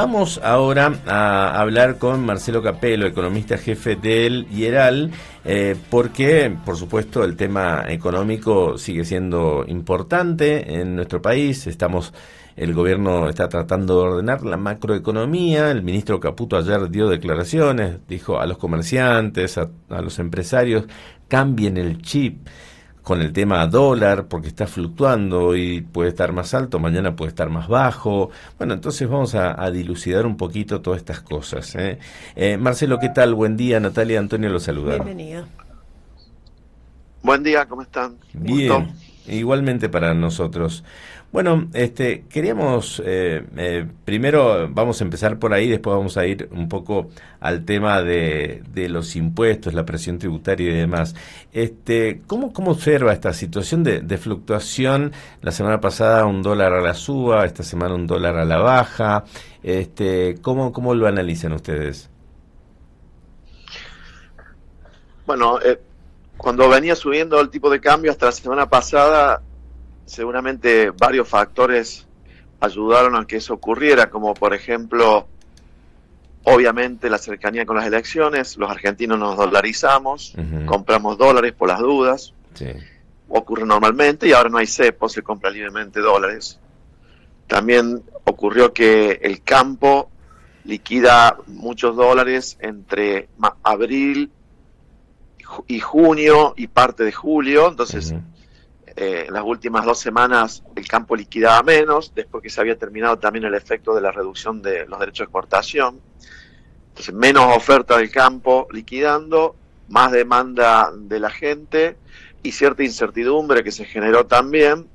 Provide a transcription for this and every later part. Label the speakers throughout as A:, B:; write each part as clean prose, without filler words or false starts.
A: Vamos ahora a hablar con Marcelo Capello, economista jefe del IERAL, porque, por supuesto, el tema económico sigue siendo importante en nuestro país. El gobierno está tratando de ordenar la macroeconomía. El ministro Caputo ayer dio declaraciones, dijo a los comerciantes, a los empresarios, cambien el chip con el tema dólar, porque está fluctuando y puede estar más alto, mañana puede estar más bajo. Bueno, entonces vamos a dilucidar un poquito todas estas cosas. Marcelo, ¿qué tal? Buen día. Natalia y Antonio los saludan.
B: Bienvenido.
C: Buen día, ¿cómo están? Gusto.
A: Bien, igualmente para nosotros. Bueno, queríamos, primero vamos a empezar por ahí, después vamos a ir un poco al tema de los impuestos, la presión tributaria y demás. ¿Cómo observa esta situación de fluctuación? La semana pasada $1 a la suba, esta semana $1 a la baja. ¿Cómo lo analizan ustedes?
C: Bueno, cuando venía subiendo el tipo de cambio hasta la semana pasada, seguramente varios factores ayudaron a que eso ocurriera, como por ejemplo, obviamente la cercanía con las elecciones. Los argentinos nos dolarizamos, compramos dólares por las dudas,
A: Sí.
C: ocurre normalmente, y ahora no hay cepo, se compra libremente dólares. También ocurrió que el campo liquida muchos dólares entre abril y junio y parte de julio, entonces en las últimas 2 semanas el campo liquidaba menos, después que se había terminado también el efecto de la reducción de los derechos de exportación. Entonces menos oferta del campo liquidando, más demanda de la gente y cierta incertidumbre que se generó también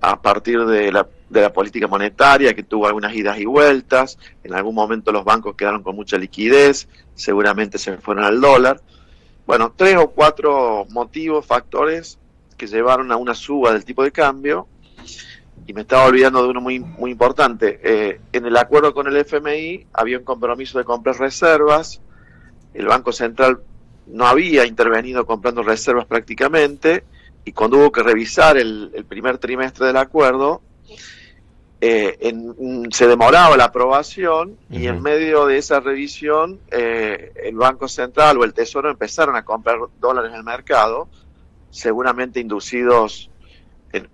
C: a partir de la política monetaria, que tuvo algunas idas y vueltas. En algún momento los bancos quedaron con mucha liquidez, seguramente se fueron al dólar. Bueno, 3 o 4 motivos, factores que llevaron a una suba del tipo de cambio, y me estaba olvidando de uno muy importante. En el acuerdo con el FMI había un compromiso de comprar reservas. El Banco Central no había intervenido comprando reservas prácticamente, y cuando hubo que revisar el primer trimestre del acuerdo, se demoraba la aprobación, y en medio de esa revisión el Banco Central o el Tesoro empezaron a comprar dólares en el mercado, seguramente inducidos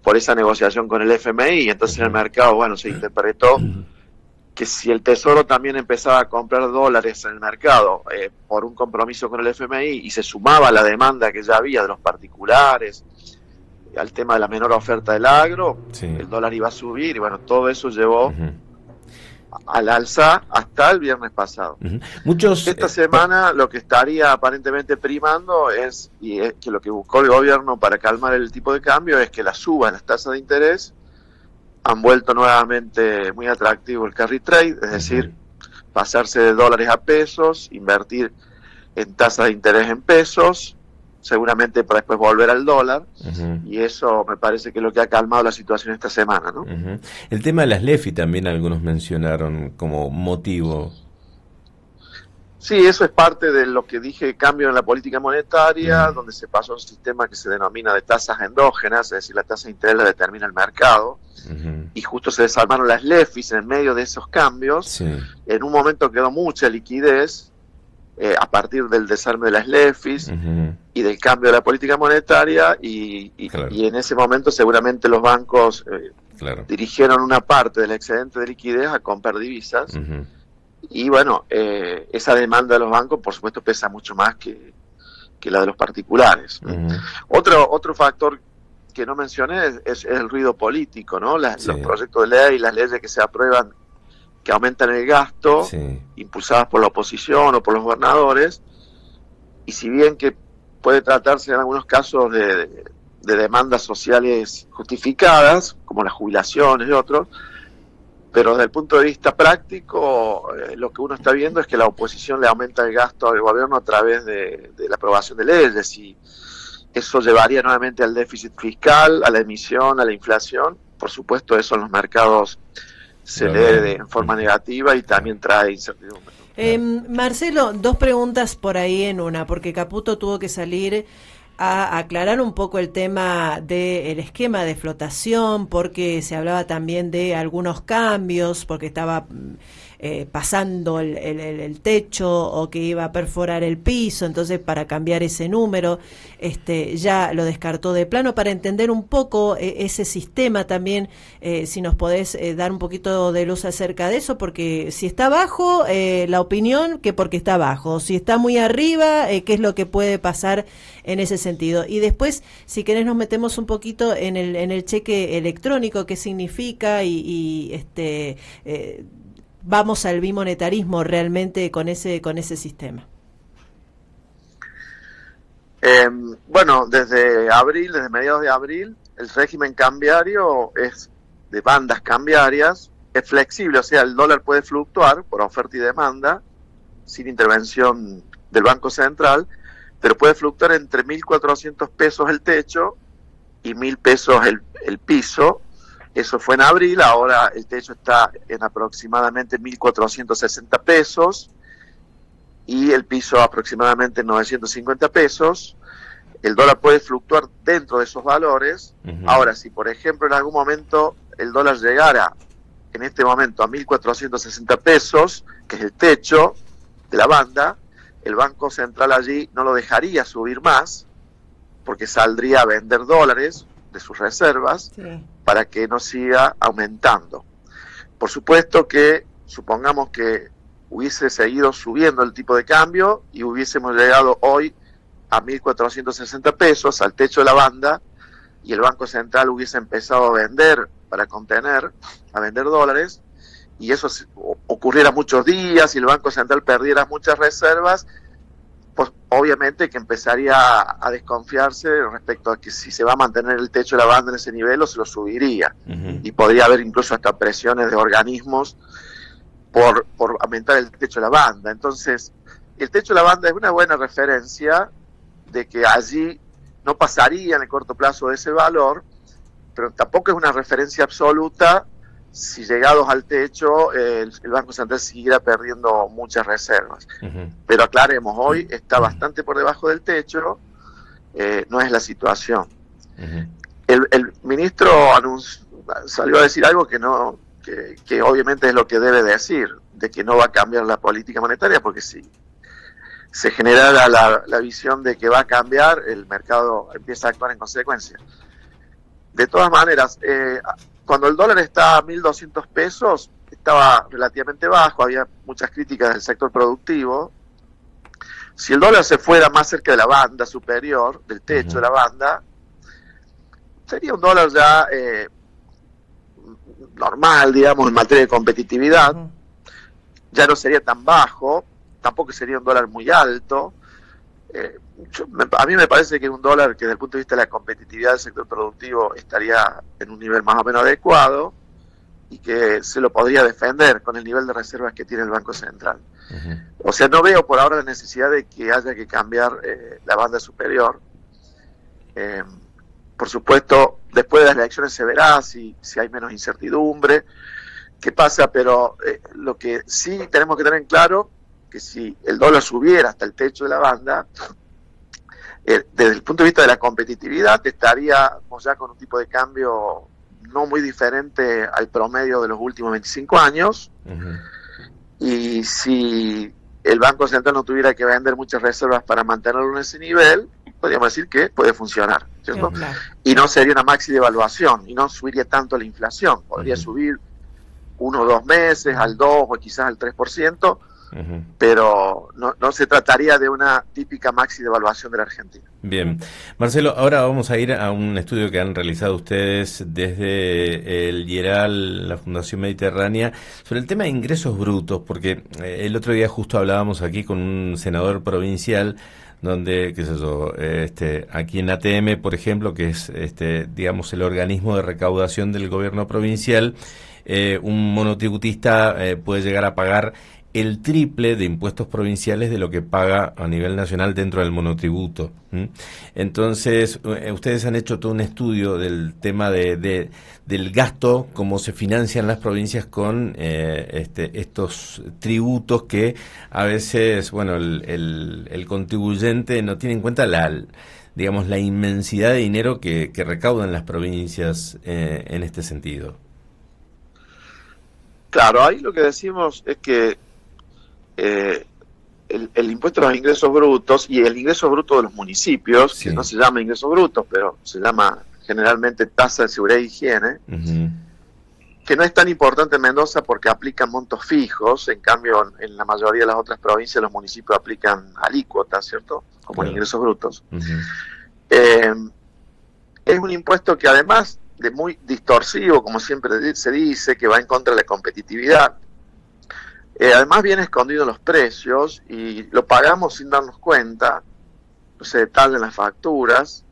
C: por esa negociación con el FMI. Entonces en el mercado, bueno, se interpretó que si el Tesoro también empezaba a comprar dólares en el mercado por un compromiso con el FMI, y se sumaba a la demanda que ya había de los particulares al tema de la menor oferta del agro,
A: Sí.
C: el dólar iba a subir, y bueno, todo eso llevó al alza hasta el viernes pasado.
A: Muchos...
C: Esta semana lo que estaría aparentemente primando es que lo que buscó el gobierno para calmar el tipo de cambio es que las subas en las tasas de interés han vuelto nuevamente muy atractivo el carry trade, es decir, pasarse de dólares a pesos, invertir en tasas de interés en pesos, seguramente para después volver al dólar, y eso me parece que es lo que ha calmado la situación esta semana, ¿no?
A: El tema de las LEFI también algunos mencionaron como motivo.
C: Sí, eso es parte de lo que dije, cambio en la política monetaria, donde se pasó a un sistema que se denomina de tasas endógenas, es decir, la tasa de interés la determina el mercado, y justo se desarmaron las LEFIs en medio de esos cambios.
A: Sí.
C: En un momento quedó mucha liquidez a partir del desarme de las LEFIs y del cambio de la política monetaria,
A: Claro.
C: y en ese momento seguramente los bancos
A: Claro.
C: dirigieron una parte del excedente de liquidez a comprar divisas. Y bueno, esa demanda de los bancos, por supuesto, pesa mucho más que la de los particulares. Otro factor que no mencioné es el ruido político, ¿no?
A: Sí.
C: Los proyectos de ley, las leyes que se aprueban, que aumentan el gasto,
A: Sí.
C: impulsadas por la oposición o por los gobernadores, y si bien que puede tratarse en algunos casos de demandas sociales justificadas, como las jubilaciones y otros, pero desde el punto de vista práctico, lo que uno está viendo es que la oposición le aumenta el gasto al gobierno a través de la aprobación de leyes, y eso llevaría nuevamente al déficit fiscal, a la emisión, a la inflación. Por supuesto, eso en los mercados se lee en forma negativa y también trae incertidumbre.
B: Marcelo, 2 preguntas por ahí en una, porque Caputo tuvo que salir a aclarar un poco el tema del esquema de flotación, porque se hablaba también de algunos cambios, porque estaba pasando el techo o que iba a perforar el piso, entonces para cambiar ese número ya lo descartó de plano. Para entender un poco ese sistema también, si nos podés dar un poquito de luz acerca de eso, porque si está abajo, la opinión que porque está abajo, si está muy arriba, qué es lo que puede pasar en ese sentido. Y después, si querés, nos metemos un poquito en el cheque electrónico, qué significa y vamos al bimonetarismo realmente con ese sistema.
C: Bueno, desde mediados de abril, el régimen cambiario es de bandas cambiarias, es flexible, o sea, el dólar puede fluctuar por oferta y demanda, sin intervención del Banco Central, pero puede fluctuar entre 1.400 pesos el techo y 1.000 pesos el piso. Eso fue en abril, ahora el techo está en aproximadamente 1.460 pesos y el piso aproximadamente 950 pesos. El dólar puede fluctuar dentro de esos valores. Uh-huh. Ahora, si por ejemplo en algún momento el dólar llegara en este momento a 1.460 pesos, que es el techo de la banda, el Banco Central allí no lo dejaría subir más, porque saldría a vender dólares de sus reservas, sí, para que no siga aumentando. Por supuesto que, supongamos que hubiese seguido subiendo el tipo de cambio y hubiésemos llegado hoy a 1.460 pesos al techo de la banda y el Banco Central hubiese empezado a vender para contener, a vender dólares, y eso ocurriera muchos días y el Banco Central perdiera muchas reservas, pues obviamente que empezaría a desconfiarse respecto a que si se va a mantener el techo de la banda en ese nivel o se lo subiría. Uh-huh. Y podría haber incluso hasta presiones de organismos por aumentar el techo de la banda. Entonces, el techo de la banda es una buena referencia de que allí no pasaría en el corto plazo de ese valor, pero tampoco es una referencia absoluta si llegados al techo el Banco Central siguiera perdiendo muchas reservas. Uh-huh. Pero aclaremos, hoy está bastante por debajo del techo, no es la situación. Uh-huh. El ministro salió a decir algo que obviamente es lo que debe decir, de que no va a cambiar la política monetaria, porque si se generara la visión de que va a cambiar, el mercado empieza a actuar en consecuencia. De todas maneras, cuando el dólar está a 1.200 pesos, estaba relativamente bajo, había muchas críticas del sector productivo. Si el dólar se fuera más cerca de la banda superior, del techo uh-huh. de la banda, sería un dólar ya normal, digamos, en materia de competitividad. Uh-huh. Ya no sería tan bajo, tampoco sería un dólar muy alto. A mí me parece que un dólar que desde el punto de vista de la competitividad del sector productivo estaría en un nivel más o menos adecuado y que se lo podría defender con el nivel de reservas que tiene el Banco Central. Uh-huh. O sea, no veo por ahora la necesidad de que haya que cambiar la banda superior. Por supuesto, después de las elecciones se verá si hay menos incertidumbre, qué pasa, pero lo que sí tenemos que tener en claro que si el dólar subiera hasta el techo de la banda, desde el punto de vista de la competitividad, estaríamos ya con un tipo de cambio no muy diferente al promedio de los últimos 25 años. Uh-huh. Y si el Banco Central no tuviera que vender muchas reservas para mantenerlo en ese nivel, podríamos decir que puede funcionar, ¿cierto? Uh-huh. Y no sería una maxi devaluación, y no subiría tanto la inflación. Podría uh-huh. subir 1 o 2 meses al 2 o quizás al 3%, uh-huh. pero no se trataría de una típica maxi devaluación de la Argentina.
A: Bien. Marcelo, ahora vamos a ir a un estudio que han realizado ustedes desde el IERAL, la Fundación Mediterránea, sobre el tema de ingresos brutos, porque el otro día justo hablábamos aquí con un senador provincial donde, qué sé yo, aquí en ATM, por ejemplo, que es, digamos, el organismo de recaudación del gobierno provincial, un monotributista puede llegar a pagar el triple de impuestos provinciales de lo que paga a nivel nacional dentro del monotributo. Entonces, ustedes han hecho todo un estudio del tema del gasto, cómo se financian las provincias con estos tributos que a veces, bueno, el contribuyente no tiene en cuenta digamos, la inmensidad de dinero que recaudan las provincias en este sentido.
C: Claro, ahí lo que decimos es que el impuesto a los ingresos brutos y el ingreso bruto de los municipios,
A: Sí.
C: que no se llama ingresos brutos, pero se llama generalmente tasa de seguridad e higiene,
A: Uh-huh.
C: que no es tan importante en Mendoza porque aplican montos fijos, en cambio en la mayoría de las otras provincias los municipios aplican alícuotas, ¿cierto? Como
A: Claro.
C: en ingresos brutos.
A: Uh-huh.
C: Es un impuesto que además de muy distorsivo, como siempre se dice, que va en contra de la competitividad, además viene escondido en los precios y lo pagamos sin darnos cuenta, no se detallan las facturas,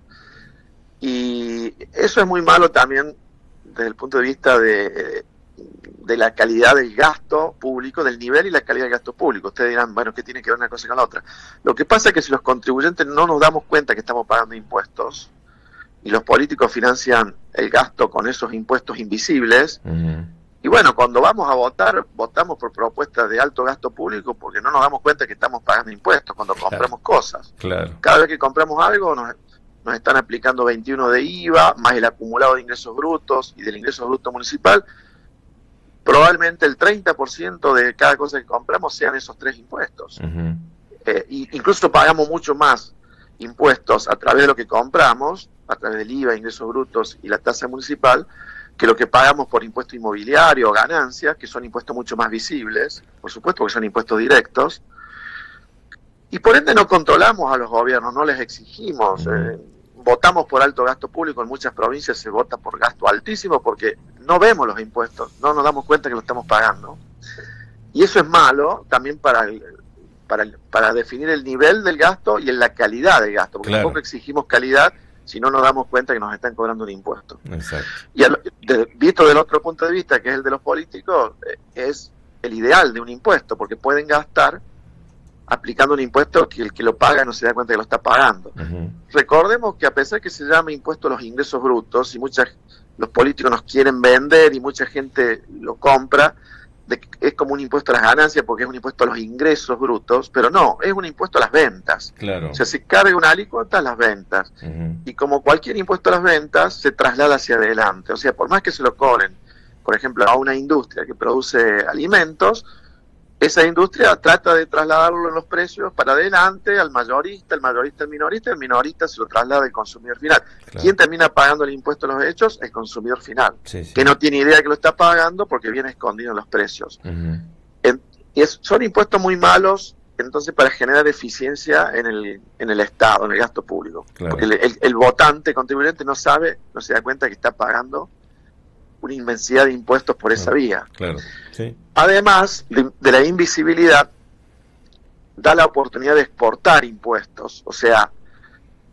C: y eso es muy malo también desde el punto de vista de la calidad del gasto público, del nivel y la calidad del gasto público. Ustedes dirán, bueno, ¿qué tiene que ver una cosa con la otra? Lo que pasa es que si los contribuyentes no nos damos cuenta que estamos pagando impuestos y los políticos financian el gasto con esos impuestos invisibles,
A: Uh-huh.
C: y bueno, cuando vamos a votar, votamos por propuestas de alto gasto público porque no nos damos cuenta que estamos pagando impuestos cuando compramos cosas.
A: Claro.
C: Cada vez que compramos algo nos están aplicando 21 de IVA, más el acumulado de ingresos brutos y del ingreso bruto municipal. Probablemente el 30% de cada cosa que compramos sean esos tres impuestos.
A: Uh-huh.
C: Incluso pagamos mucho más impuestos a través de lo que compramos, a través del IVA, ingresos brutos y la tasa municipal, que lo que pagamos por impuesto inmobiliario o ganancias, que son impuestos mucho más visibles, por supuesto, porque son impuestos directos. Y por ende no controlamos a los gobiernos, no les exigimos. Votamos por alto gasto público, en muchas provincias se vota por gasto altísimo porque no vemos los impuestos, no nos damos cuenta que lo estamos pagando. Y eso es malo también para definir el nivel del gasto y la calidad del gasto, porque
A: Claro.
C: tampoco exigimos calidad si no nos damos cuenta que nos están cobrando un impuesto.
A: Exacto.
C: Y visto del otro punto de vista, que es el de los políticos, es el ideal de un impuesto, porque pueden gastar aplicando un impuesto que el que lo paga no se da cuenta que lo está pagando.
A: Uh-huh.
C: Recordemos que a pesar que se llama impuesto a los ingresos brutos y los políticos nos quieren vender y mucha gente lo compra, es como un impuesto a las ganancias porque es un impuesto a los ingresos brutos, pero no, es un impuesto a las ventas.
A: Claro.
C: O sea, se carga una alícuota a las ventas.
A: Uh-huh.
C: Y como cualquier impuesto a las ventas, se traslada hacia adelante. O sea, por más que se lo cobren, por ejemplo, a una industria que produce alimentos, esa industria trata de trasladarlo en los precios para adelante al mayorista, el mayorista al minorista, y el minorista se lo traslada al consumidor final.
A: Claro.
C: ¿Quién termina pagando el impuesto a los hechos? El consumidor final,
A: Sí, sí.
C: que no tiene idea de que lo está pagando porque viene escondido en los precios.
A: Uh-huh.
C: Son impuestos muy malos, entonces, para generar eficiencia en el Estado, en el gasto público.
A: Claro.
C: Porque el votante contribuyente no se da cuenta que está pagando una inmensidad de impuestos por esa vía.
A: Claro. Sí.
C: Además de la invisibilidad, da la oportunidad de exportar impuestos. O sea,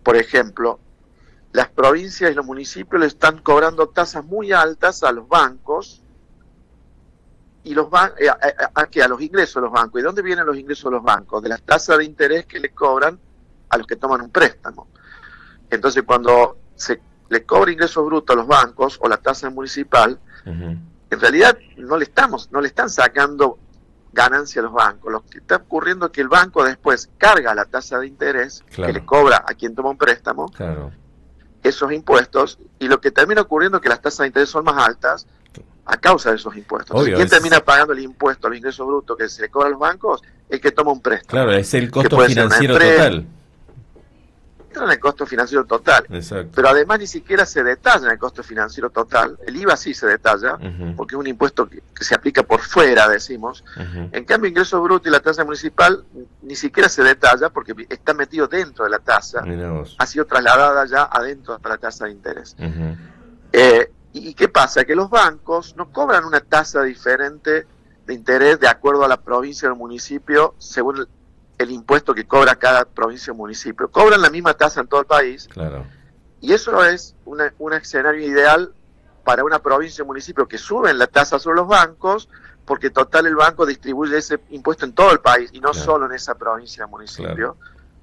C: por ejemplo, las provincias y los municipios le están cobrando tasas muy altas a los bancos y a los ingresos de los bancos. ¿Y de dónde vienen los ingresos de los bancos? De las tasas de interés que le cobran a los que toman un préstamo. Entonces, cuando se le cobra ingresos brutos a los bancos o la tasa municipal,
A: Uh-huh.
C: en realidad no le están sacando ganancia a los bancos. Lo que está ocurriendo es que el banco después carga la tasa de interés
A: Claro.
C: que le cobra a quien toma un préstamo,
A: Claro.
C: esos impuestos, y lo que termina ocurriendo es que las tasas de interés son más altas a causa de esos impuestos. Entonces,
A: Obvio,
C: ¿quién
A: es-
C: termina pagando el impuesto a los ingresos brutos que se le cobra a los bancos? El que toma un préstamo.
A: Claro, es el costo
C: puede ser una
A: financiero
C: empresa.
A: total.
C: Entra en el costo financiero total.
A: Exacto.
C: Pero además ni siquiera se detalla en el costo financiero total. El IVA sí se detalla,
A: Uh-huh.
C: porque es un impuesto que se aplica por fuera, decimos.
A: Uh-huh.
C: En cambio, ingreso bruto y la tasa municipal ni siquiera se detalla porque está metido dentro de la tasa.
A: Mirá vos.
C: Ha sido trasladada ya adentro de la tasa de interés.
A: Uh-huh.
C: ¿Y qué pasa? Que los bancos no cobran una tasa diferente de interés de acuerdo a la provincia o el municipio según el impuesto que cobra cada provincia o municipio. Cobran la misma tasa en todo el país
A: Claro.
C: y eso es un escenario ideal para una provincia o municipio que suben la tasa sobre los bancos porque total el banco distribuye ese impuesto en todo el país y no
A: Claro.
C: solo en esa provincia o municipio.
A: Claro.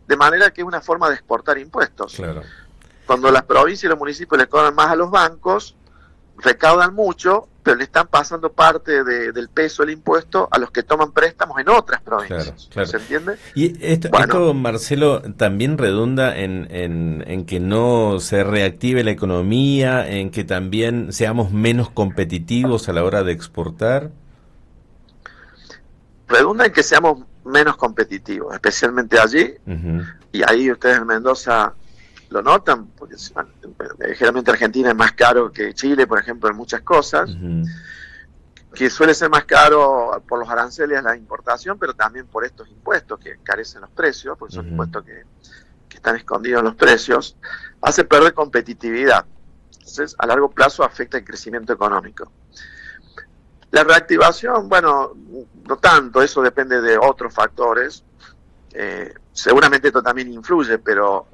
C: De manera que es una forma de exportar impuestos.
A: Claro.
C: Cuando las provincias y los municipios le cobran más a los bancos, recaudan mucho pero le están pasando parte del peso del impuesto a los que toman préstamos en otras provincias.
A: Claro, claro.
C: ¿Se entiende?
A: Y esto, Marcelo, también redunda en que no se reactive la economía, en que también seamos menos competitivos a la hora de exportar.
C: Redunda en que seamos menos competitivos, especialmente allí, y ahí ustedes en Mendoza lo notan, porque generalmente Argentina es más caro que Chile, por ejemplo, en muchas cosas, que suele ser más caro por los aranceles a la importación, pero también por estos impuestos que encarecen los precios, porque son impuestos que están escondidos en los precios, hace perder competitividad. Entonces, a largo plazo afecta el crecimiento económico. La reactivación, bueno, no tanto, eso depende de otros factores. Seguramente esto también influye, pero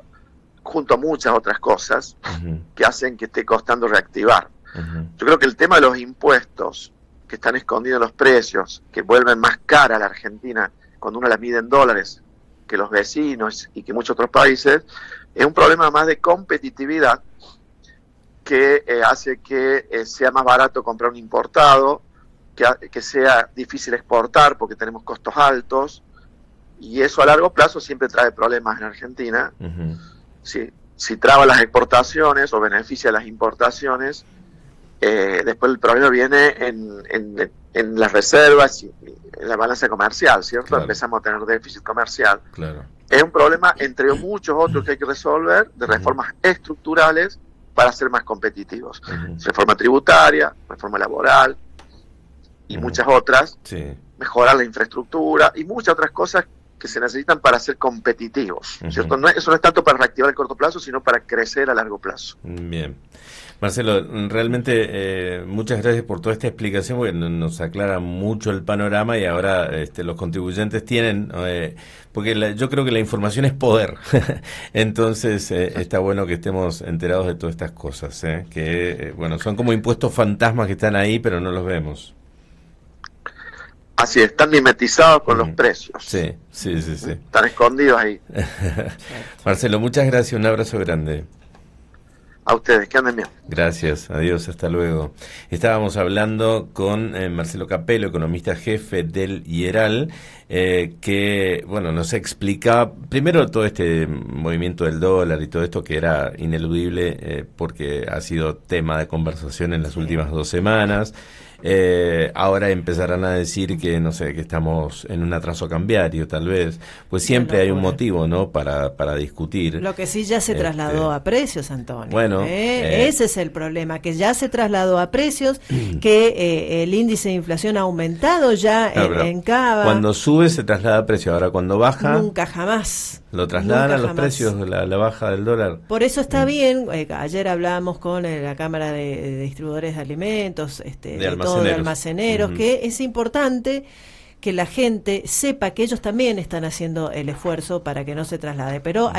C: junto a muchas otras cosas que hacen que esté costando reactivar. Yo creo que el tema de los impuestos que están escondidos en los precios, que vuelven más cara a la Argentina cuando uno la mide en dólares que los vecinos y que muchos otros países, es un problema más de competitividad que hace que sea más barato comprar un importado, que sea difícil exportar porque tenemos costos altos, y eso a largo plazo siempre trae problemas en Argentina. Si traba las exportaciones o beneficia las importaciones, después el problema viene en las reservas y en la balanza comercial, ¿cierto? Claro. Empezamos a tener déficit comercial. Claro. Es un problema entre muchos otros que hay que resolver, de reformas estructurales para ser más competitivos. Reforma tributaria, reforma laboral y muchas otras, mejorar la infraestructura y muchas otras cosas que se necesitan para ser competitivos, ¿cierto? Eso no es tanto para reactivar el corto plazo, sino para crecer a largo plazo.
A: Bien. Marcelo, realmente muchas gracias por toda esta explicación, porque nos aclara mucho el panorama y ahora los contribuyentes tienen, porque yo creo que la información es poder, entonces está bueno que estemos enterados de todas estas cosas, que bueno, son como impuestos fantasmas que están ahí, pero no los vemos.
C: Así es, están mimetizados con los precios.
A: Sí.
C: Están escondidos ahí.
A: Marcelo, muchas gracias, un abrazo grande.
C: A ustedes, que anden bien.
A: Gracias, adiós, hasta luego. Estábamos hablando con Marcelo Capello, economista jefe del IERAL, que, bueno, nos explicaba primero todo este movimiento del dólar y todo esto que era ineludible porque ha sido tema de conversación en las últimas 2 semanas. Ahora empezarán a decir que, no sé, que estamos en un atraso cambiario, tal vez. Pues siempre hay un motivo, ¿no?, para discutir.
B: Lo que sí ya se trasladó a precios, Antonio.
A: Bueno,
B: ese es el problema, que ya se trasladó a precios, que el índice de inflación ha aumentado ya en Cava.
A: Cuando sube se traslada a precio, ahora cuando baja...
B: Nunca jamás.
A: ¿Lo trasladan a los precios, la baja del dólar?
B: Por eso está bien, ayer hablamos con la Cámara de Distribuidores de Alimentos, de almaceneros, que es importante que la gente sepa que ellos también están haciendo el esfuerzo para que no se traslade, pero hay